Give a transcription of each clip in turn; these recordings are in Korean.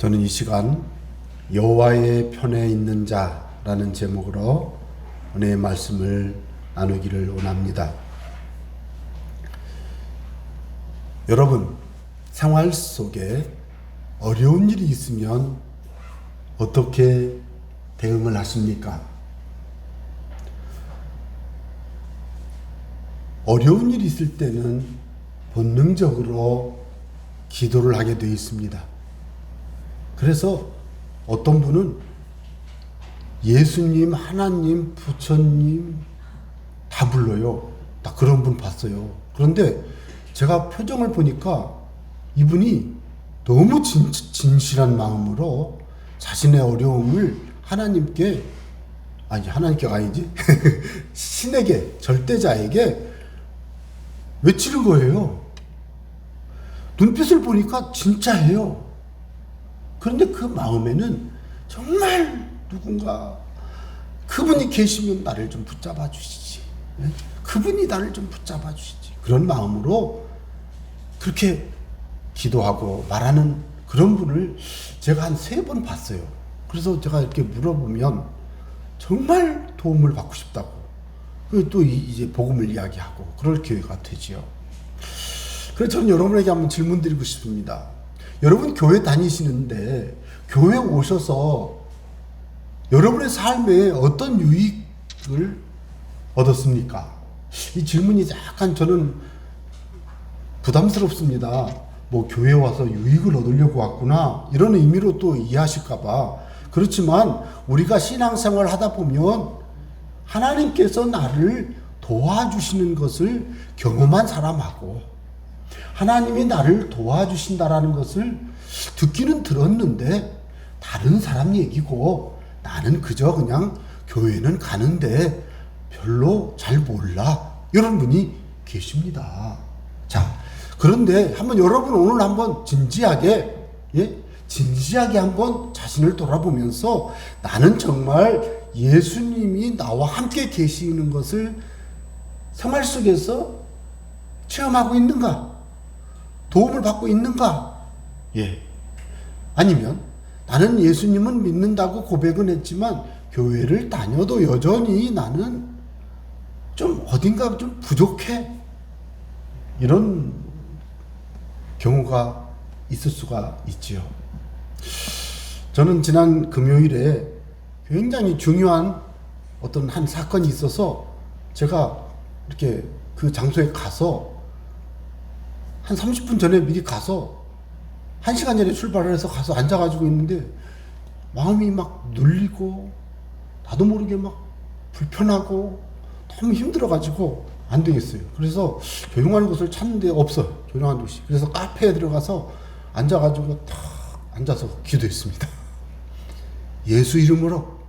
저는 이 시간 여호와의 편에 있는 자라는 제목으로 은혜의 말씀을 나누기를 원합니다. 여러분, 생활 속에 어려운 일이 있으면 어떻게 대응을 하십니까? 어려운 일이 있을 때는 본능적으로 기도를 하게 되어 있습니다. 그래서 어떤 분은 예수님, 하나님, 부처님 다 불러요. 나 그런 분 봤어요. 그런데 제가 표정을 보니까 이분이 너무 진실한 마음으로 자신의 어려움을 하나님께 아니지 신에게, 절대자에게 외치는 거예요. 눈빛을 보니까 진짜예요. 그런데 그 마음에는 정말 누군가 그분이 계시면 나를 좀 붙잡아 주시지, 그분이 나를 좀 붙잡아 주시지, 그런 마음으로 그렇게 기도하고 말하는 그런 분을 제가 한 3번 봤어요. 그래서 제가 이렇게 물어보면 정말 도움을 받고 싶다고, 또 이제 복음을 이야기하고 그럴 기회가 되지요. 그래서 저는 여러분에게 한번 질문 드리고 싶습니다. 여러분 교회 다니시는데 교회 오셔서 여러분의 삶에 어떤 유익을 얻었습니까? 이 질문이 약간 저는 부담스럽습니다. 뭐 교회 와서 유익을 얻으려고 왔구나 이런 의미로 또 이해하실까봐. 그렇지만 우리가 신앙생활 하다 보면 하나님께서 나를 도와주시는 것을 경험한 사람하고 하나님이 나를 도와주신다라는 것을 듣기는 들었는데 다른 사람 얘기고 나는 그저 그냥 교회는 가는데 별로 잘 몰라, 이런 분이 계십니다. 자, 그런데 여러분 오늘 한번 진지하게 한번 자신을 돌아보면서 나는 정말 예수님이 나와 함께 계시는 것을 생활 속에서 체험하고 있는가? 도움을 받고 있는가? 아니면 나는 예수님은 믿는다고 고백은 했지만 교회를 다녀도 여전히 나는 좀 어딘가 좀 부족해, 이런 경우가 있을 수가 있지요. 저는 지난 금요일에 굉장히 중요한 어떤 한 사건이 있어서 제가 이렇게 그 장소에 가서 한 30분 전에 미리 가서 1시간 전에 출발을 해서 가서 앉아가지고 있는데 마음이 막 눌리고 나도 모르게 막 불편하고 너무 힘들어가지고 안 되겠어요. 그래서 조용한 곳을 찾는데 없어요. 조용한 곳이. 그래서 카페에 들어가서 앉아가지고 탁 앉아서 기도했습니다. 예수 이름으로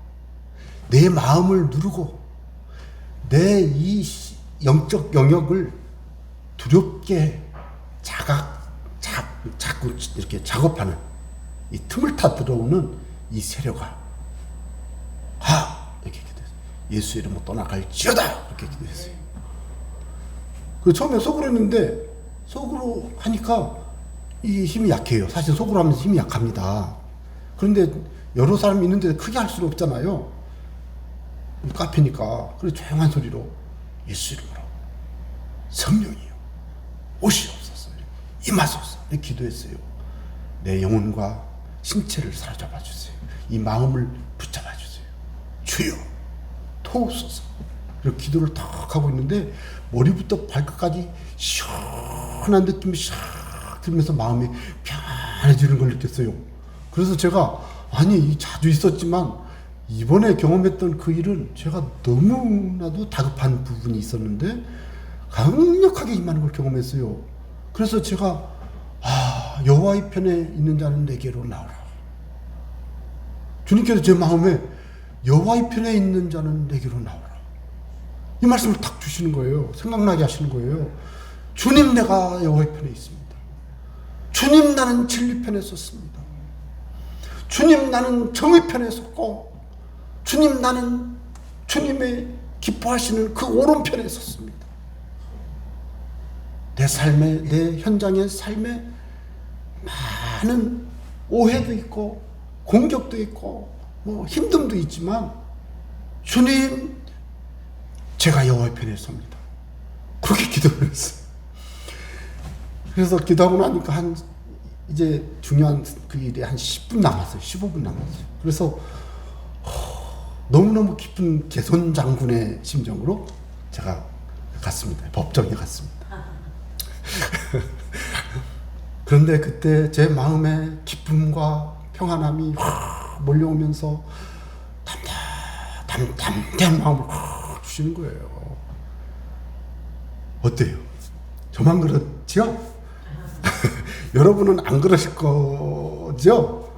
내 마음을 누르고 내 이 영적 영역을 두렵게 자꾸 이렇게 작업하는 이 틈을 타 들어오는 이 세력아, 이렇게 기도했어요. 예수 이름으로 떠나갈지어다, 이렇게 기도했어요. 그 처음에 속으로 했는데 속으로 하니까 이 힘이 약해요. 사실 속으로 하면 힘이 약합니다. 그런데 여러 사람이 있는데 크게 할 수는 없잖아요. 카페니까. 그래서 조용한 소리로 예수 이름으로 성령이요 오시옵소서, 임하소서, 이렇게 기도했어요. 내 영혼과 신체를 사로잡아 주세요. 이 마음을 붙잡아 주세요. 주여 도우소서. 이렇게 기도를 탁 하고 있는데 머리부터 발끝까지 시원한 느낌이 샥 들면서 마음이 편해지는 걸 느꼈어요. 그래서 제가 자주 있었지만 이번에 경험했던 그 일은 제가 너무나도 다급한 부분이 있었는데 강력하게 임하는 걸 경험했어요. 그래서 제가 여호와의 편에 있는 자는 내게로 나오라. 주님께서 제 마음에 여호와의 편에 있는 자는 내게로 나오라, 이 말씀을 탁 주시는 거예요. 생각나게 하시는 거예요. 주님, 내가 여호와의 편에 있습니다. 주님, 나는 진리 편에 섰습니다. 주님, 나는 정의 편에 섰고, 주님, 나는 주님의 기뻐하시는 그 오른편에 섰습니다. 내 삶의, 내 현장의 삶에 많은 오해도 있고 공격도 있고 뭐 힘듦도 있지만 주님 제가 여호와의 편에 섭니다. 그렇게 기도를 했어요. 그래서 기도하고 나니까 이제 중요한 그 일이 한 10분 남았어요. 15분 남았어요. 그래서 너무너무 기쁜 개손 장군의 심정으로 제가 갔습니다. 법정에 갔습니다. 그런데 그때 제 마음에 기쁨과 평안함이 몰려오면서 담대한 마음을 주시는 거예요. 어때요? 저만 그렇죠? 여러분은 안 그러실 거죠?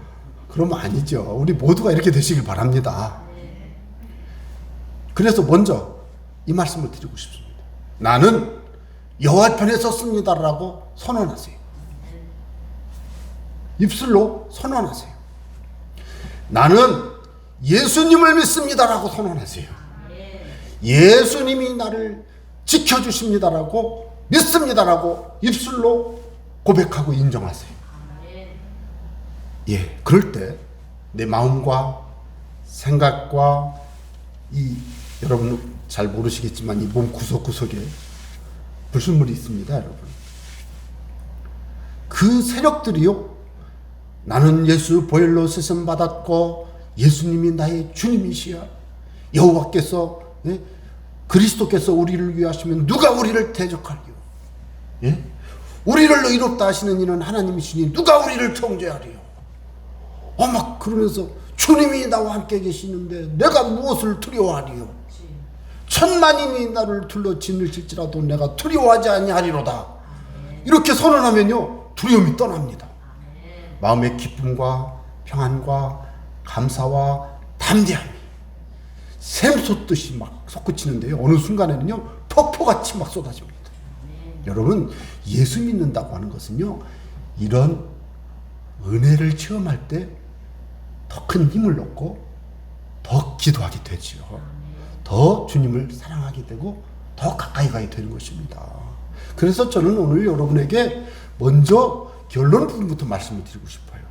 그러면 아니죠. 우리 모두가 이렇게 되시길 바랍니다. 그래서 먼저 이 말씀을 드리고 싶습니다. 나는 여호와 편에 섰습니다라고 선언하세요. 입술로 선언하세요. 나는 예수님을 믿습니다라고 선언하세요. 예수님이 나를 지켜주십니다라고 믿습니다라고 입술로 고백하고 인정하세요. 예, 그럴 때 내 마음과 생각과 여러분 잘 모르시겠지만 이 몸 구석구석에 불순물이 있습니다, 여러분. 그 세력들이요, 나는 예수 보혈로 쓰심 받았고 예수님이 나의 주님이시야. 여호와께서 그리스도께서 우리를 위하시면 누가 우리를 대적하리요? 예? 우리를 의롭다 하시는 이는 하나님이시니 누가 우리를 정죄하리요? 막 그러면서 주님이 나와 함께 계시는데 내가 무엇을 두려워하리요? 천만인이 나를 둘러 진을 칠지라도 내가 두려워하지 아니하리로다. 이렇게 선언하면요, 두려움이 떠납니다. 마음의 기쁨과 평안과 감사와 담대함이 샘솟듯이 막 솟구치는데요, 어느 순간에는요 폭포같이 막 쏟아집니다. 여러분, 예수 믿는다고 하는 것은요, 이런 은혜를 체험할 때 더 큰 힘을 얻고 더 기도하게 되지요. 더 주님을 사랑하게 되고 더 가까이 가게 되는 것입니다. 그래서 저는 오늘 여러분에게 먼저 결론 부분부터 말씀을 드리고 싶어요.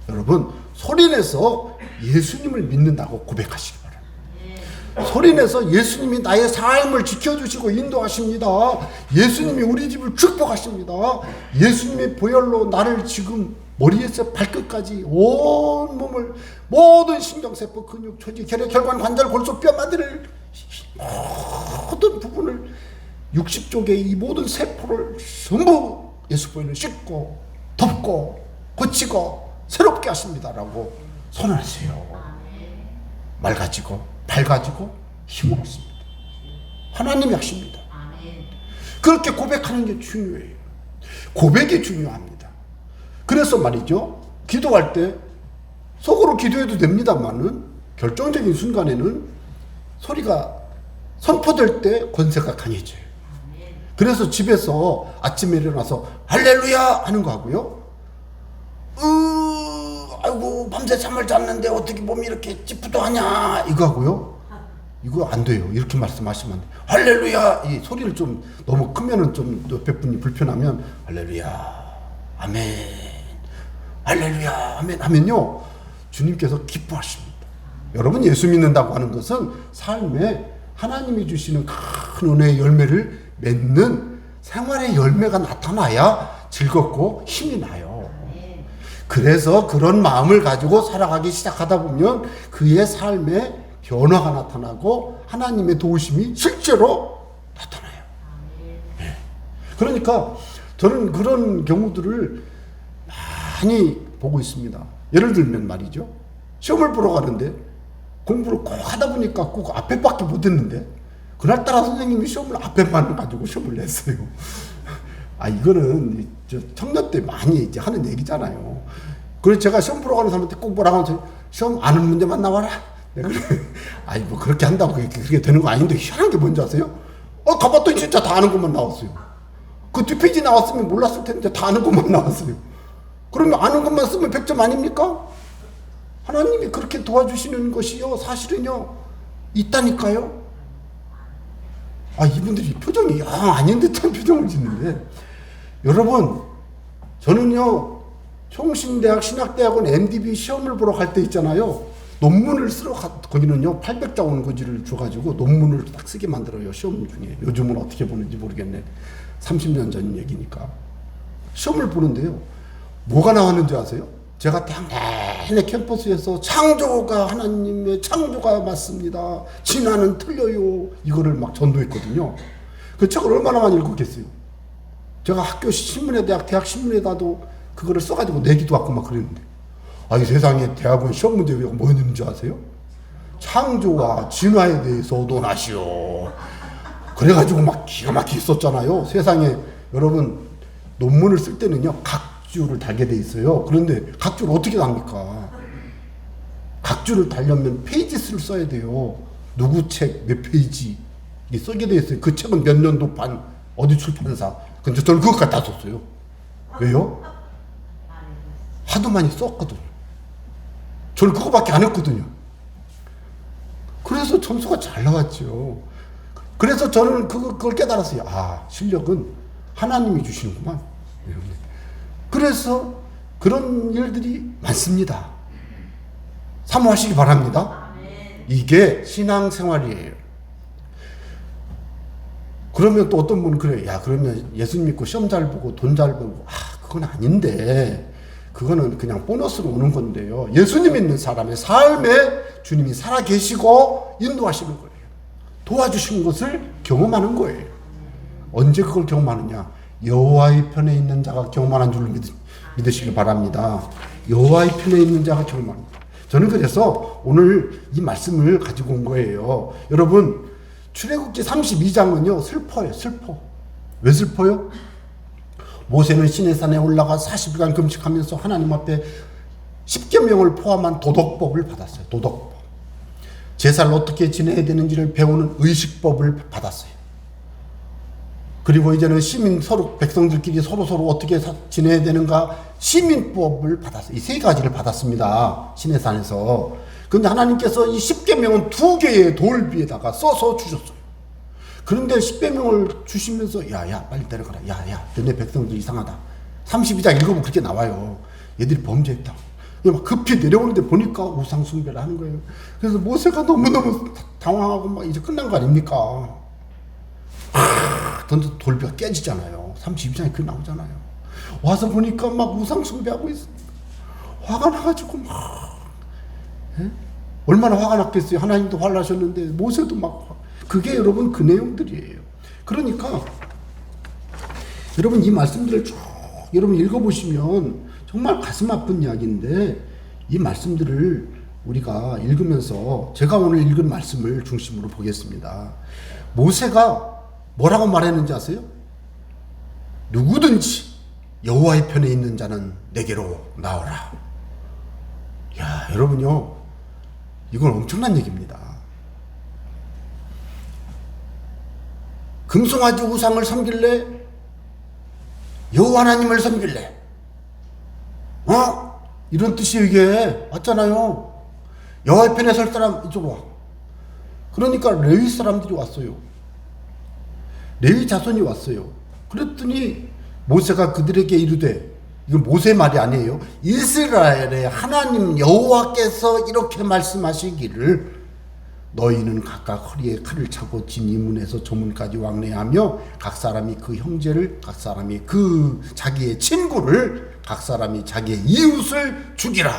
여러분, 소리내서 예수님을 믿는다고 고백하시기 바랍니다. 소리내서 예수님이 나의 삶을 지켜주시고 인도하십니다. 예수님이 우리 집을 축복하십니다. 예수님의 보혈로 나를 지금 머리에서 발끝까지 온 몸을, 모든 신경세포, 근육, 조직, 혈액, 혈관, 관절, 골수, 뼈, 마디를, 모든 부분을 60쪽의 이 모든 세포를 전부 예수 보혈로 씻고 덮고 고치고 새롭게 하십니다라고 선언하세요. 말 가지고 발 가지고 힘을 얻습니다. 하나님이 하십니다. 그렇게 고백하는 게 중요해요. 고백이 중요합니다. 그래서 말이죠, 기도할 때 속으로 기도해도 됩니다만은 결정적인 순간에는 소리가 선포될 때 권세가 강해져요. 그래서 집에서 아침에 일어나서 할렐루야 하는 거 하고요, 아이고 밤새 잠을 잤는데 어떻게 몸이 이렇게 찌뿌둥하냐 이거 하고요, 이거 안 돼요. 이렇게 말씀하시면 안 돼요. 할렐루야, 이 소리를 좀 너무 크면은 좀 옆에 분이 불편하면 할렐루야 아멘, 할렐루야 아멘 하면요, 주님께서 기뻐하십니다. 여러분, 예수 믿는다고 하는 것은 삶에 하나님이 주시는 큰 은혜의 열매를 맺는 생활의 열매가 나타나야 즐겁고 힘이 나요. 그래서 그런 마음을 가지고 살아가기 시작하다 보면 그의 삶에 변화가 나타나고 하나님의 도우심이 실제로 나타나요. 네. 그러니까 저는 그런 경우들을 많이 보고 있습니다. 예를 들면 말이죠, 시험을 보러 가는데 공부를 꼭 하다 보니까 꼭 앞에밖에 못 했는데 그날따라 선생님이 시험을 앞에만 가지고 시험을 냈어요. 이거는 저 청년 때 많이 이제 하는 얘기잖아요. 그래서 제가 시험 보러 가는 사람한테 꼭 뭐라고 하면 시험 아는 문제만 나와라. 뭐 그렇게 한다고 그렇게 되는 거 아닌데, 희한한 게 뭔지 아세요? 가봤더니 진짜 다 아는 것만 나왔어요. 그 뒷페이지 나왔으면 몰랐을 텐데 다 아는 것만 나왔어요. 그러면 아는 것만 쓰면 100점 아닙니까? 하나님이 그렇게 도와주시는 것이요, 사실은요 있다니까요. 이분들이 표정이 아닌 듯한 표정을 짓는데, 여러분, 저는요 총신대학 신학대학원 MDB 시험을 보러 갈 때 있잖아요. 논문을 쓰러 거기는요 800자 원고지를 줘가지고 논문을 딱 쓰게 만들어요. 시험 중에. 요즘은 어떻게 보는지 모르겠네. 30년 전 얘기니까. 시험을 보는데요. 뭐가 나왔는지 아세요? 제가 내내 캠퍼스에서 창조가 하나님의 창조가 맞습니다. 진화는 틀려요. 이거를 막 전도했거든요. 그 책을 얼마나 많이 읽었겠어요. 제가 학교 신문에 대학 신문에다도 그거를 써가지고 내기도 하고 막 그랬는데. 이 세상에 대학원 시험 문제가 뭐였는지 아세요? 창조와 진화에 대해서 논하시오. 그래가지고 막 기가 막히게 썼잖아요. 세상에 여러분 논문을 쓸 때는요 각주를 달게 돼 있어요. 그런데 각주를 어떻게 답니까? 각주를 달려면 페이지 수를 써야 돼요. 누구 책 몇 페이지 쓰게 돼 있어요. 그 책은 몇 년도 반 어디 출판사. 근데 저는 그것까지 다 썼어요. 왜요? 하도 많이 썼거든요. 저는 그거밖에 안 했거든요. 그래서 점수가 잘 나왔죠. 그래서 저는 그걸 깨달았어요. 실력은 하나님이 주시는구만. 그래서 그런 일들이 많습니다. 사모하시기 바랍니다. 이게 신앙생활이에요. 그러면 또 어떤 분은 그래요. 그러면 예수 믿고 시험 잘 보고 돈 잘 벌고 그건 아닌데 그거는 그냥 보너스로 오는 건데요. 예수님 믿는 사람의 삶에 주님이 살아계시고 인도하시는 거예요. 도와주신 것을 경험하는 거예요. 언제 그걸 경험하느냐? 여호와의 편에 있는 자가 경험하는 줄로 믿으시길 바랍니다. 여호와의 편에 있는 자가 경험합니다. 저는 그래서 오늘 이 말씀을 가지고 온 거예요. 여러분 출애굽기 32장은요 슬퍼요. 슬퍼. 왜 슬퍼요? 모세는 시내산에 올라가 40일간 금식하면서 하나님 앞에 10계명을 포함한 도덕법을 받았어요. 도덕법. 제사를 어떻게 지내야 되는지를 배우는 의식법을 받았어요. 그리고 이제는 백성들끼리 서로 어떻게 지내야 되는가 시민법을 받았어요. 이 세 가지를 받았습니다. 시내산에서. 그런데 하나님께서 이 10계명은 2개의 돌 위에다가 써서 주셨어요. 그런데 10계명을 주시면서 야 빨리 내려가라. 야 너네 백성들 이상하다. 32장 읽으면 그렇게 나와요. 얘들이 범죄했다. 막 급히 내려오는데 보니까 우상 숭배를 하는 거예요. 그래서 모세가 너무너무 당황하고 막 이제 끝난 거 아닙니까? 던져 돌비가 깨지잖아요. 32장에 그 나오잖아요. 와서 보니까 막 우상 숭배하고 있어. 화가 나가지고 막 얼마나 화가 났겠어요. 하나님도 화를 나셨는데 모세도 막 그게 여러분 그 내용들이에요. 그러니까 여러분 이 말씀들을 쭉 여러분 읽어보시면 정말 가슴 아픈 이야기인데 이 말씀들을 우리가 읽으면서 제가 오늘 읽은 말씀을 중심으로 보겠습니다. 모세가 뭐라고 말했는지 아세요? 누구든지 여호와의 편에 있는 자는 내게로 나오라. 여러분요 이건 엄청난 얘기입니다. 금송아지 우상을 섬길래? 여호와 하나님을 섬길래? 이런 뜻이 이게 맞잖아요. 여호와의 편에 설 사람 이쪽으로 와. 그러니까 레위 사람들이 왔어요. 레위 자손이 왔어요. 그랬더니 모세가 그들에게 이르되, 이건 모세 말이 아니에요. 이스라엘의 하나님 여호와께서 이렇게 말씀하시기를 너희는 각각 허리에 칼을 차고 진 이문에서 조문까지 왕래하며 각 사람이 그 형제를, 각 사람이 그 자기의 친구를, 각 사람이 자기의 이웃을 죽이라.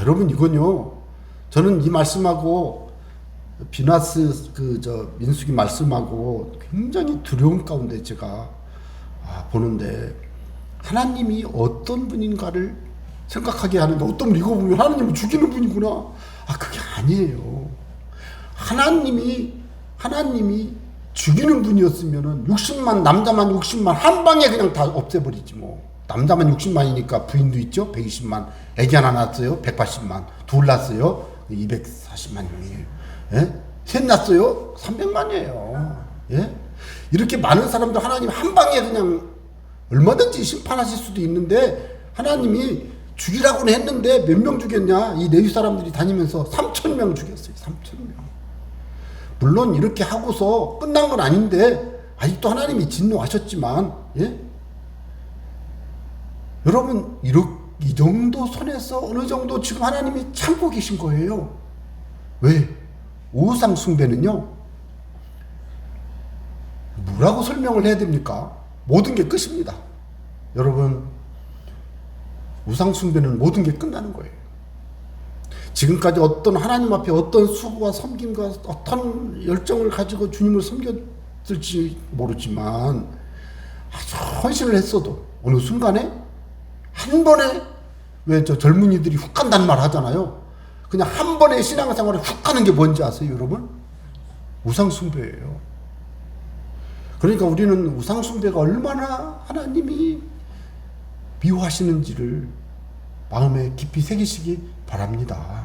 여러분 이건요, 저는 이 말씀하고 비나스 민수기 말씀하고 굉장히 두려움 가운데 제가 보는데, 하나님이 어떤 분인가를 생각하게 하는데, 어떤 분 읽어보면 하나님을 죽이는 분이구나. 그게 아니에요. 하나님이 죽이는 분이었으면은 60만, 남자만 60만 한 방에 그냥 다 없애버리지 뭐. 남자만 60만이니까 부인도 있죠. 120만. 애기 하나 낳았어요. 180만. 둘 낳았어요. 240만 명이에요. 예? 셋 낳았어요. 300만이에요. 예? 이렇게 많은 사람들 하나님 한 방에 그냥 얼마든지 심판하실 수도 있는데, 하나님이 죽이라고는 했는데 몇 명 죽였냐? 이 레위 사람들이 다니면서 3,000명 죽였어요. 3,000명. 물론 이렇게 하고서 끝난 건 아닌데 아직도 하나님이 진노하셨지만, 예? 여러분 이 정도 선에서 어느 정도 지금 하나님이 참고 계신 거예요. 왜? 우상 숭배는요, 뭐라고 설명을 해야 됩니까? 모든 게 끝입니다. 여러분, 우상 숭배는 모든 게 끝나는 거예요. 지금까지 어떤 하나님 앞에 어떤 수고와 섬김과 어떤 열정을 가지고 주님을 섬겼을지 모르지만 아주 헌신을 했어도 어느 순간에 한 번에, 왜 저 젊은이들이 훅 간다는 말 하잖아요. 그냥 한 번에 신앙생활에 훅 가는 게 뭔지 아세요, 여러분? 우상숭배예요. 그러니까 우리는 우상숭배가 얼마나 하나님이 미워하시는지를 마음에 깊이 새기시기 바랍니다.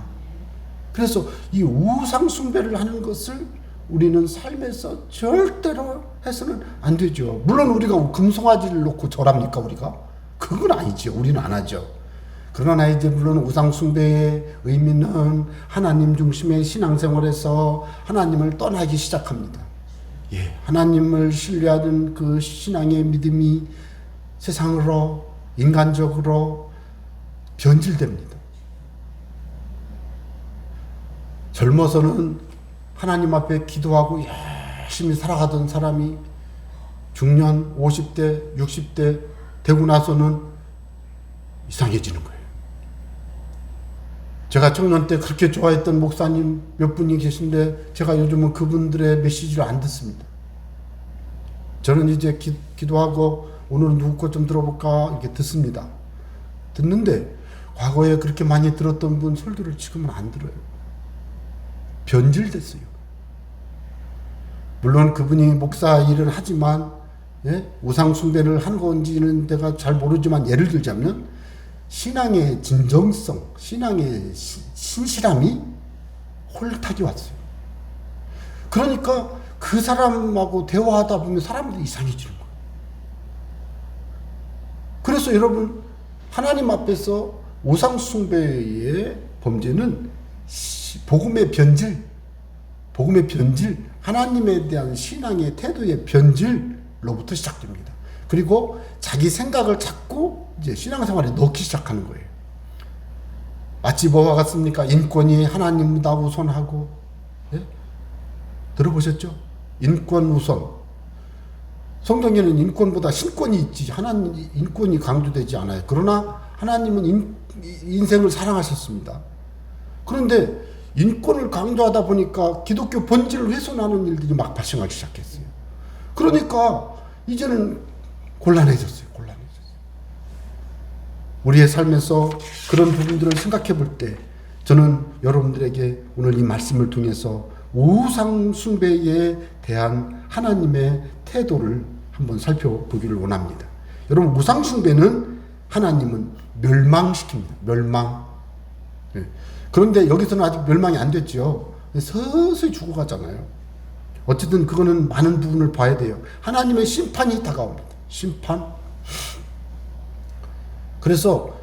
그래서 이 우상숭배를 하는 것을 우리는 삶에서 절대로 해서는 안 되죠. 물론 우리가 금송아지를 놓고 절합니까, 우리가? 그건 아니죠. 우리는 안 하죠. 그러나 이제 물론 우상숭배의 의미는 하나님 중심의 신앙생활에서 하나님을 떠나기 시작합니다. 예, 하나님을 신뢰하는 그 신앙의 믿음이 세상으로, 인간적으로 변질됩니다. 젊어서는 하나님 앞에 기도하고 열심히 살아가던 사람이 중년 50대, 60대 되고 나서는 이상해지는 거예요. 제가 청년 때 그렇게 좋아했던 목사님 몇 분이 계신데 제가 요즘은 그분들의 메시지를 안 듣습니다. 저는 이제 기도하고 오늘은 누구 것 좀 들어볼까 이렇게 듣습니다. 듣는데 과거에 그렇게 많이 들었던 분 설교를 지금은 안 들어요. 변질됐어요. 물론 그분이 목사 일을 하지만, 예? 우상 숭배를 한 건지는 내가 잘 모르지만 예를 들자면 신앙의 진정성, 신앙의 신실함이 홀딱이 왔어요. 그러니까 그 사람하고 대화하다 보면 사람들이 이상해지는 거예요. 그래서 여러분, 하나님 앞에서 우상 숭배의 범죄는 복음의 변질, 하나님에 대한 신앙의 태도의 변질로부터 시작됩니다. 그리고 자기 생각을 자꾸 이제 신앙생활에 넣기 시작하는 거예요. 마치 뭐와 같습니까? 인권이 하나님보다 우선하고, 예? 들어보셨죠? 인권 우선. 성경에는 인권보다 신권이 있지, 하나님 인권이 강조되지 않아요. 그러나 하나님은 인생을 사랑하셨습니다. 그런데 인권을 강조하다 보니까 기독교 본질을 훼손하는 일들이 막 발생하기 시작했어요. 그러니까 이제는 곤란해졌어요. 우리의 삶에서 그런 부분들을 생각해 볼 때 저는 여러분들에게 오늘 이 말씀을 통해서 우상 숭배에 대한 하나님의 태도를 한번 살펴보기를 원합니다. 여러분, 우상 숭배는 하나님은 멸망시킵니다. 멸망. 네. 그런데 여기서는 아직 멸망이 안 됐죠. 서서히 죽어가잖아요. 어쨌든 그거는 많은 부분을 봐야 돼요. 하나님의 심판이 다가옵니다. 심판. 그래서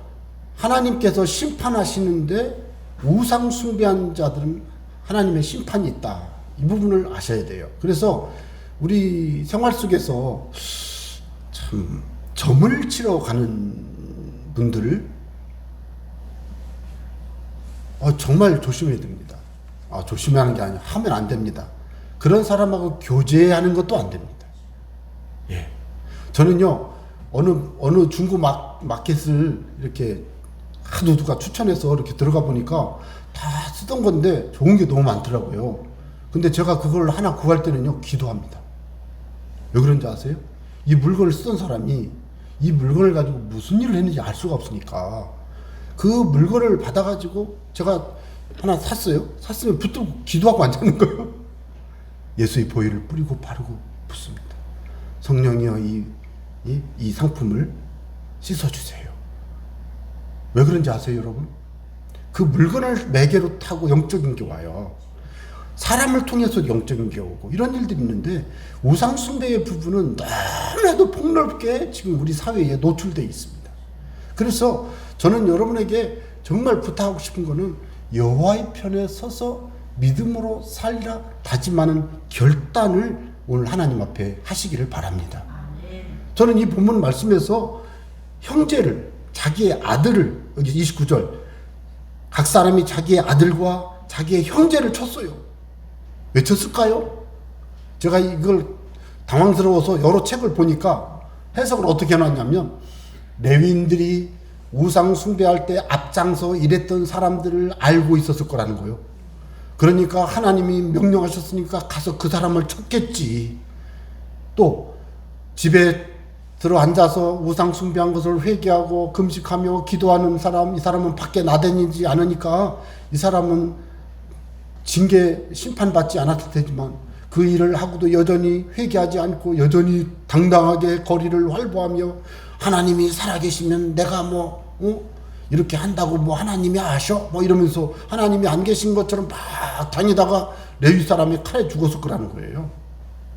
하나님께서 심판하시는데 우상 숭배한 자들은 하나님의 심판이 있다. 이 부분을 아셔야 돼요. 그래서 우리 생활 속에서 참 점을 치러 가는 분들을 정말 조심해야 됩니다. 조심하는 게 아니라 하면 안 됩니다. 그런 사람하고 교제하는 것도 안 됩니다. 예. 저는요, 어느 중고 마켓을 이렇게 하도 누가 추천해서 이렇게 들어가 보니까 다 쓰던 건데 좋은 게 너무 많더라고요. 근데 제가 그걸 하나 구할 때는요, 기도합니다. 왜 그런지 아세요? 이 물건을 쓰던 사람이 이 물건을 가지고 무슨 일을 했는지 알 수가 없으니까 그 물건을 받아가지고 제가 하나 샀어요. 샀으면 붙들고 기도하고 앉아있는 거예요. 예수의 보혈을 뿌리고 바르고 붓습니다. 성령이여 이 상품을 씻어주세요. 왜 그런지 아세요, 여러분? 그 물건을 매개로 타고 영적인 게 와요. 사람을 통해서 영적인 게 오고 이런 일들이 있는데 우상 숭배의 부분은 너무나도 폭넓게 지금 우리 사회에 노출되어 있습니다. 그래서 저는 여러분에게 정말 부탁하고 싶은 거는 여호와의 편에 서서 믿음으로 살리라 다짐하는 결단을 오늘 하나님 앞에 하시기를 바랍니다. 저는 이 본문 말씀에서 형제를 자기의 아들을, 여기 29절, 각 사람이 자기의 아들과 자기의 형제를 쳤어요. 왜 쳤을까요? 제가 이걸 당황스러워서 여러 책을 보니까 해석을 어떻게 해놨냐면, 레위인들이 우상 숭배할 때 앞장서 일했던 사람들을 알고 있었을 거라는 거예요. 그러니까 하나님이 명령하셨으니까 가서 그 사람을 쳤겠지. 또 집에 들어 앉아서 우상 숭배한 것을 회개하고 금식하며 기도하는 사람, 이 사람은 밖에 나다니지 않으니까 이 사람은 징계 심판받지 않았을 테지만 그 일을 하고도 여전히 회개하지 않고 여전히 당당하게 거리를 활보하며 하나님이 살아계시면 내가 이렇게 한다고 하나님이 아셔? 이러면서 하나님이 안 계신 것처럼 막 다니다가 레위 사람이 칼에 죽었을 거라는 거예요.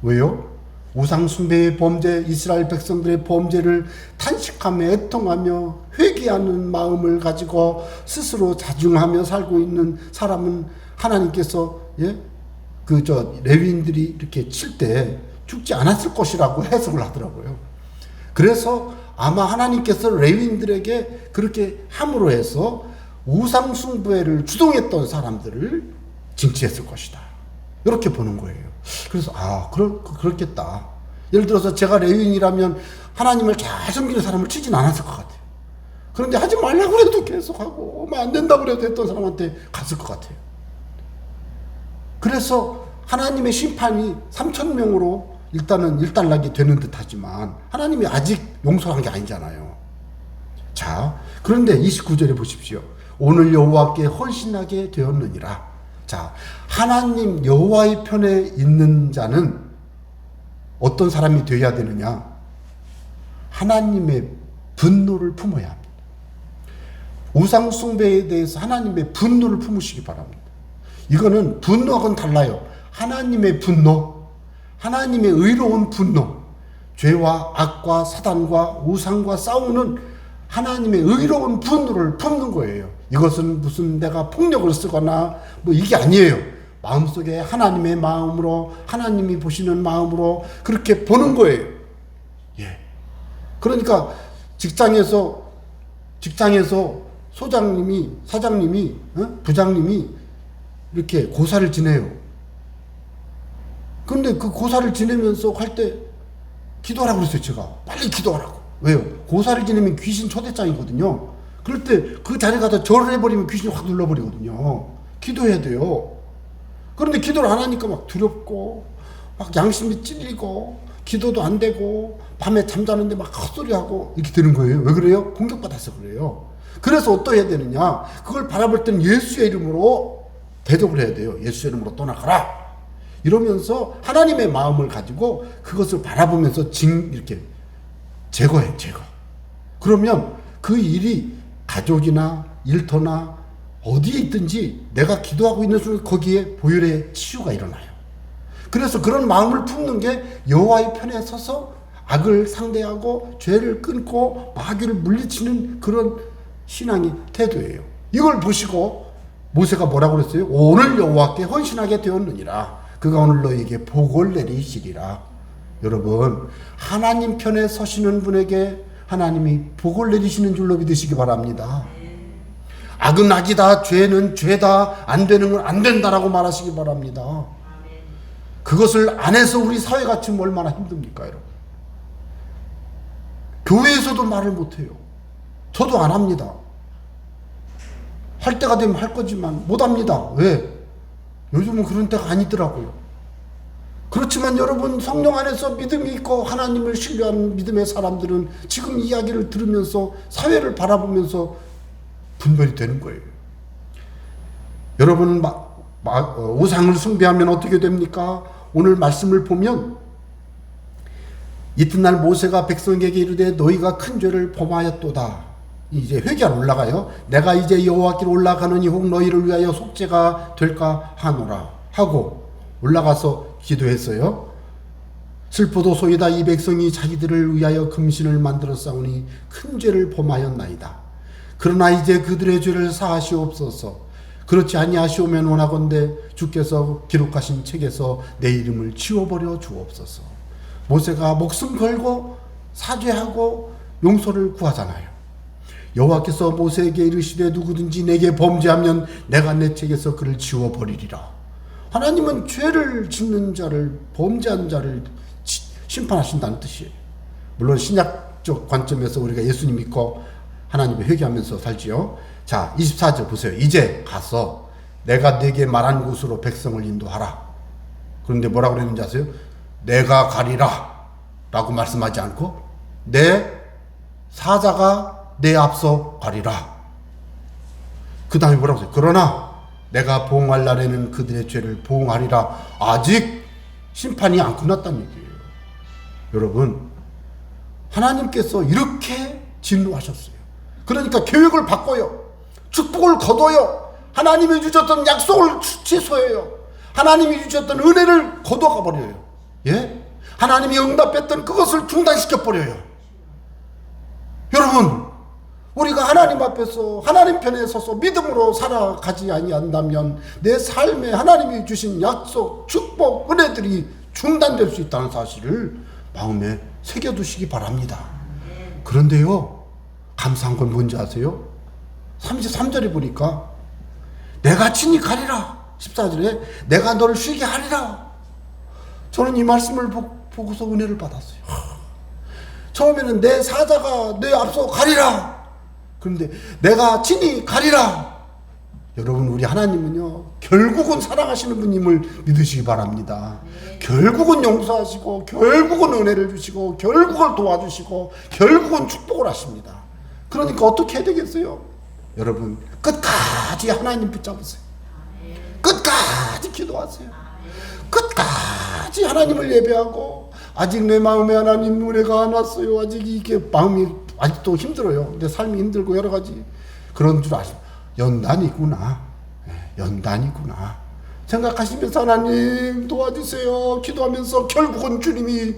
왜요? 우상 숭배의 범죄, 이스라엘 백성들의 범죄를 탄식하며 애통하며 회개하는 마음을 가지고 스스로 자중하며 살고 있는 사람은 하나님께서 레위인들이 이렇게 칠 때 죽지 않았을 것이라고 해석을 하더라고요. 그래서 아마 하나님께서 레위인들에게 그렇게 함으로 해서 우상 숭배를 주동했던 사람들을 징치했을 것이다. 이렇게 보는 거예요. 그래서 그렇겠다. 예를 들어서 제가 레위인이라면 하나님을 잘 섬기는 사람을 치진 않았을 것 같아요. 그런데 하지 말라고 해도 계속하고 안 된다고 해도 했던 사람한테 갔을 것 같아요. 그래서 하나님의 심판이 3,000명으로 일단은 일단락이 되는 듯 하지만 하나님이 아직 용서한 게 아니잖아요. 자, 그런데 29절에 보십시오. 오늘 여호와께 헌신하게 되었느니라. 자, 하나님 여호와의 편에 있는 자는 어떤 사람이 되어야 되느냐? 하나님의 분노를 품어야 합니다. 우상 숭배에 대해서 하나님의 분노를 품으시기 바랍니다. 이거는 분노하고는 달라요. 하나님의 분노, 하나님의 의로운 분노, 죄와 악과 사단과 우상과 싸우는 하나님의 의로운 분노를 품는 거예요. 이것은 무슨 내가 폭력을 쓰거나 이게 아니에요. 마음속에 하나님의 마음으로, 하나님이 보시는 마음으로 그렇게 보는 거예요. 예. 그러니까 직장에서 사장님이, 부장님이 이렇게 고사를 지내요. 근데 그 고사를 지내면서 할 때 기도하라고 그랬어요, 제가. 빨리 기도하라고. 왜요? 고사를 지내면 귀신 초대장이거든요. 그럴 때 그 자리에 가서 절을 해버리면 귀신이 확 눌러버리거든요. 기도해야 돼요. 그런데 기도를 안 하니까 막 두렵고, 막 양심이 찔리고, 기도도 안 되고, 밤에 잠자는데 막 헛소리하고 이렇게 되는 거예요. 왜 그래요? 공격받아서 그래요. 그래서 어떠해야 되느냐? 그걸 바라볼 때는 예수의 이름으로 대적을 해야 돼요. 예수의 이름으로 떠나가라. 이러면서 하나님의 마음을 가지고 그것을 바라보면서 이렇게 제거. 그러면 그 일이 가족이나 일터나 어디에 있든지 내가 기도하고 있는 순간 거기에 보혈의 치유가 일어나요. 그래서 그런 마음을 품는 게 여호와의 편에 서서 악을 상대하고 죄를 끊고 마귀를 물리치는 그런 신앙의 태도예요. 이걸 보시고 모세가 뭐라고 그랬어요? 오늘 여호와께 헌신하게 되었느니라. 그가 오늘 너희에게 복을 내리시리라. 여러분, 하나님 편에 서시는 분에게 하나님이 복을 내리시는 줄로 믿으시기 바랍니다. 악은 악이다, 죄는 죄다, 안 되는 건 안 된다라고 말하시기 바랍니다. 그것을 안 해서 우리 사회가 지금 얼마나 힘듭니까, 여러분? 교회에서도 말을 못해요. 저도 안 합니다. 할 때가 되면 할 거지만 못 합니다. 왜? 요즘은 그런 때가 아니더라고요. 그렇지만 여러분, 성령 안에서 믿음이 있고 하나님을 신뢰하는 믿음의 사람들은 지금 이야기를 들으면서 사회를 바라보면서 분별이 되는 거예요. 여러분, 우상을 숭배하면 어떻게 됩니까? 오늘 말씀을 보면 이튿날 모세가 백성에게 이르되 너희가 큰 죄를 범하였도다. 이제 회개하러 올라가요. 내가 이제 여호와께로 올라가느니 혹 너희를 위하여 속죄가 될까 하노라 하고 올라가서 기도했어요. 슬프도소이다. 이 백성이 자기들을 위하여 금신을 만들어 싸우니 큰 죄를 범하였나이다. 그러나 이제 그들의 죄를 사하시옵소서. 그렇지 아니하시오면 원하건대 주께서 기록하신 책에서 내 이름을 지워버려 주옵소서. 모세가 목숨 걸고 사죄하고 용서를 구하잖아요. 여호와께서 모세에게 이르시되 누구든지 내게 범죄하면 내가 내 책에서 그를 지워버리리라. 하나님은 죄를 짓는 자를, 범죄한 자를 심판하신다는 뜻이에요. 물론 신약적 관점에서 우리가 예수님 믿고 하나님을 회개하면서 살지요. 자, 24절 보세요. 이제 가서 내가 네게 말한 곳으로 백성을 인도하라. 그런데 뭐라고 그랬는지 아세요? 내가 가리라 라고 말씀하지 않고 내 사자가 내 앞서 가리라. 그 다음에 뭐라고 했어요? 그러나 내가 보응할 날에는 그들의 죄를 보응하리라. 아직 심판이 안 끝났다는 얘기예요. 여러분, 하나님께서 이렇게 진노하셨어요. 그러니까 계획을 바꿔요. 축복을 거둬요. 하나님이 주셨던 약속을 취소해요. 하나님이 주셨던 은혜를 거둬가 버려요. 예? 하나님이 응답했던 그것을 중단시켜 버려요. 여러분, 우리가 하나님 앞에서 하나님 편에 서서 믿음으로 살아가지 아니한다면 내 삶에 하나님이 주신 약속, 축복, 은혜들이 중단될 수 있다는 사실을 마음에 새겨두시기 바랍니다. 그런데요, 감사한 건 뭔지 아세요? 33절에 보니까 내가 친히 가리라. 14절에 내가 너를 쉬게 하리라. 저는 이 말씀을 보고서 은혜를 받았어요. 처음에는 내 사자가 내 앞서 가리라. 그런데 내가 친히 가리라. 여러분, 우리 하나님은요, 결국은 사랑하시는 분임을 믿으시기 바랍니다. 결국은 용서하시고, 결국은 은혜를 주시고, 결국은 도와주시고, 결국은 축복을 하십니다. 그러니까 어떻게 해야 되겠어요? 여러분, 끝까지 하나님 붙잡으세요. 끝까지 기도하세요. 끝까지 하나님을 예배하고, 아직 내 마음에 하나님 은혜가 안 왔어요. 아직 이게 마음이 아직도 힘들어요. 내 삶이 힘들고 여러 가지 그런 줄 아시죠? 연단이구나. 연단이구나. 생각하시면서 하나님 도와주세요. 기도하면서 결국은 주님이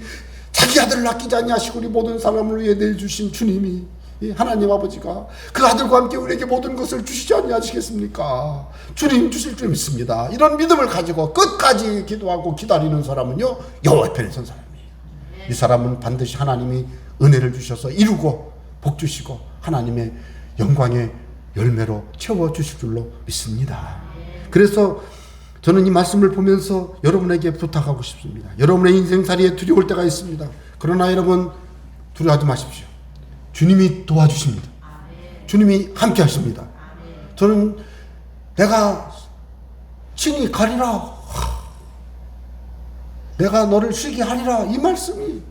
자기 아들을 아끼지 아니하시고 우리 모든 사람을 위해 내주신 주님이, 하나님 아버지가 그 아들과 함께 우리에게 모든 것을 주시지 아니하시겠습니까? 주님 주실 줄 믿습니다. 이런 믿음을 가지고 끝까지 기도하고 기다리는 사람은요, 여호와 편에 선 사람이에요. 이 사람은 반드시 하나님이 은혜를 주셔서 이루고 복 주시고 하나님의 영광의 열매로 채워주실 줄로 믿습니다. 그래서 저는 이 말씀을 보면서 여러분에게 부탁하고 싶습니다. 여러분의 인생살이에 두려울 때가 있습니다. 그러나 여러분, 두려워하지 마십시오. 주님이 도와주십니다. 주님이 함께 하십니다. 저는 내가 친히 가리라, 내가 너를 쉬게 하리라, 이 말씀이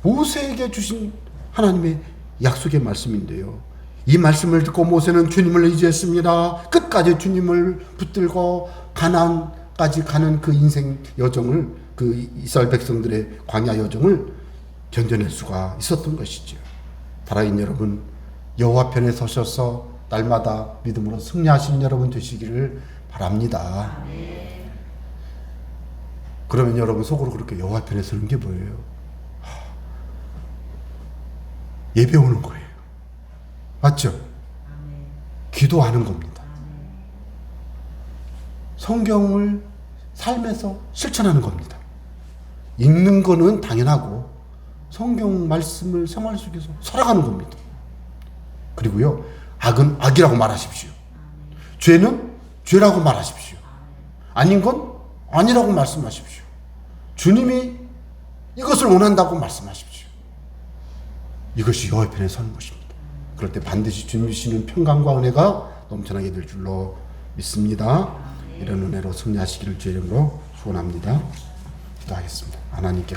모세에게 주신 하나님의 약속의 말씀인데요, 이 말씀을 듣고 모세는 주님을 의지했습니다. 끝까지 주님을 붙들고 가나안까지 가는 그 인생 여정을, 그 이스라엘 백성들의 광야 여정을 견뎌낼 수가 있었던 것이죠. 살아있는 여러분, 여호와 편에 서셔서 날마다 믿음으로 승리하시는 여러분 되시기를 바랍니다. 그러면 여러분 속으로 그렇게 여호와 편에 서는 게 뭐예요? 예배 오는 거예요. 맞죠? 기도하는 겁니다. 성경을 삶에서 실천하는 겁니다. 읽는 거는 당연하고 성경 말씀을 생활 속에서 살아가는 겁니다. 그리고요, 악은 악이라고 말하십시오. 죄는 죄라고 말하십시오. 아닌 건 아니라고 말씀하십시오. 주님이 이것을 원한다고 말씀하십시오. 이것이 여호와 편에 서는 것입니다. 그럴 때 반드시 주님이 주시는 평강과 은혜가 넘쳐나게 될 줄로 믿습니다. 이런 은혜로 승리하시기를 주의 이름으로 소원합니다. 기도하겠습니다. 하나님께